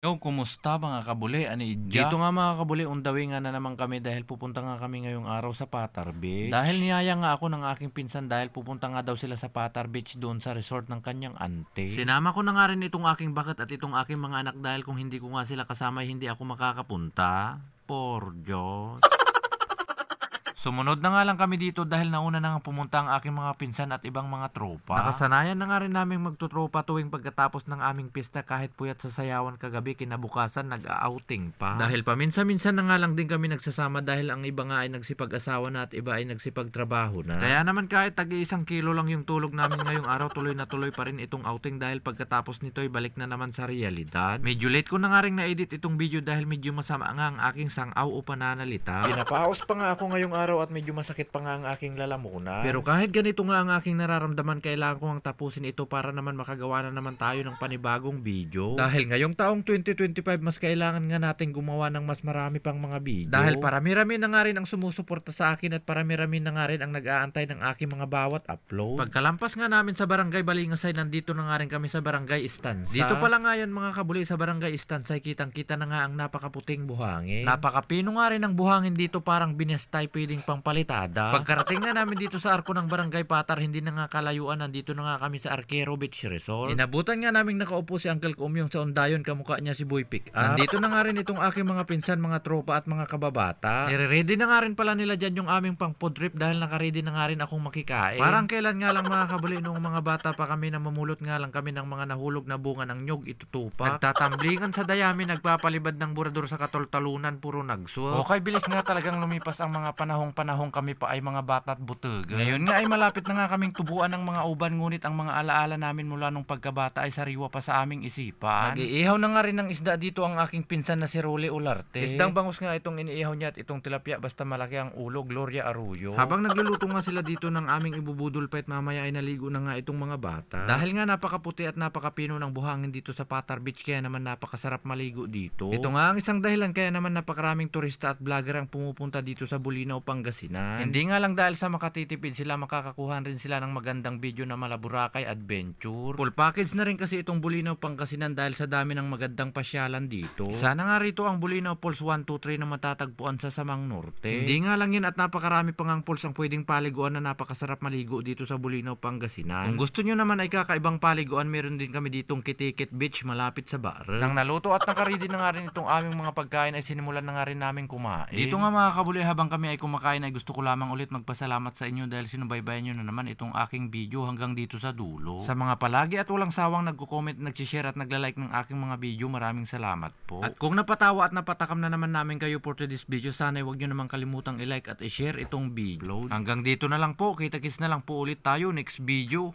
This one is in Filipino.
Yo, kumusta mga kabuli? Anidya? Dito nga mga kabuli, undawi nga na naman kami dahil pupunta nga kami ngayong araw sa Patar Beach. Dahil niyaya nga ako ng aking pinsan dahil pupunta nga daw sila sa Patar Beach doon sa resort ng kanyang ante. Sinama ko na nga rin itong aking bakat at itong aking mga anak dahil kung hindi ko nga sila kasama hindi ako makakapunta. Por Diyos. Sumunod na nga lang kami dito dahil nauna na nga pumunta ang aking mga pinsan at ibang mga tropa. Nakasanayan na nga rin namin magtutropa tuwing pagkatapos ng aming pista kahit puyat sa sayawan kagabi kinabukasan nag-outing pa. Dahil paminsan-minsan na nga lang din kami nagsasama dahil ang iba nga ay nagsipag-asawa na at iba ay nagsipag-trabaho na. Kaya naman kahit tag-iisang kilo lang yung tulog namin ngayong araw tuloy na tuloy pa rin itong outing dahil pagkatapos nito ay balik na naman sa realidad. Medyo late ko na nga rin na-edit itong video dahil medyo masama nga ang aking sangaw o pananalita. Pinapaos pa nga ako ngayong araw at medyo masakit pa nga ang aking lalamunan. Pero kahit ganito nga ang aking nararamdaman, kailangan ko ang tapusin ito para naman makagawa na naman tayo ng panibagong video. Dahil ngayong taong 2025, mas kailangan nga natin gumawa ng mas marami pang mga video. Dahil parami-rami na nga rin ang sumusuporta sa akin at parami-rami na nga rin ang nag-aantay ng aking mga bawat upload. Pagkalampas nga namin sa Barangay Balingasay, nandito na nga rin kami sa Barangay Istansa. Dito pala nga yan mga kabuli sa Barangay Istansa, kitang-kita na nga ang napakaputing buhangin. Napakapino nga rin ang buhangin dito, parang binestay pwedeng pangpalitada. Pagkarating nga namin dito sa arko ng Barangay Patar, hindi na nga kalayuan, nandito na nga kami sa Arquero Beach Resort. Inabutan nga naming nakaupo si Uncle Kumyong sa ondayon, kamukha niya si Boy Pick Up. Nandito na nga rin itong aking mga pinsan, mga tropa at mga kababata. Nire-ready na nga rin pala nila dyan yung aming pang food trip dahil naka-ready na nga rin akong makikain. Parang kailan nga lang mga kabuli, noong mga bata pa kami, namumulot nga lang kami ng mga nahulog na bunga ng nyog, itutupak. Nagtatamblingan sa dayami, nagpapalibad ng burador sa katol-talunan, puro nagsuot. Okay, bilis nga talagang lumipas ang mga panahong kami pa ay mga bata at butug. Ngayon nga ay malapit na nga kaming tubuan ng mga uban, ngunit ang mga alaala namin mula nung pagkabata ay sariwa pa sa aming isipan. Nag-iihaw na nga rin ng isda dito ang aking pinsan na si Rolly Olarte. Isdang bangus nga itong iniihaw niya at itong tilapia basta malaki ang ulo, Gloria Arroyo. Habang nagluluto nga sila dito ng aming ibubudol pa at mamaya ay naligo na nga itong mga bata. Dahil nga napakaputi at napakapino ng buhangin dito sa Patar Beach, kaya naman napakasarap maligo dito. Ito nga ang isang dahilan kaya naman napakaraming turista at vlogger ang pumupunta dito sa Bulinaw, Pangasinan. Hindi nga lang dahil sa makatitipid sila, makakakuha rin sila ng magandang video na Malaburakay Adventure. Full package na rin kasi itong Bulinaw, Pangasinan dahil sa dami ng magandang pasyalan dito. Isa na nga rito ang Bulinaw Falls 123 na matatagpuan sa Samang Norte. Hindi nga lang yan at napakarami pang ang falls ang pwedeng paliguan na napakasarap maligo dito sa Bulinaw, Pangasinan. Kung gusto nyo naman ay kakaibang paliguan, meron din kami ditong Kitikit Beach malapit sa Barrel. Nang naluto at nakaredy na nga rin itong aming mga pagkain ay sinimulan na nga rin namin kumain. Dito nga mga kabuli, habang kami ay kumakain ay gusto ko lamang ulit magpasalamat sa inyo dahil sinubaybayan nyo na naman itong aking video hanggang dito sa dulo. Sa mga palagi at walang sawang nagko-comment, nag-share at nagla-like ng aking mga video, maraming salamat po. At kung napatawa at napatakam na naman namin kayo for today's video, sana huwag nyo naman kalimutang i-like at i-share itong video. Hanggang dito na lang po, kita-kits na lang po ulit tayo next video.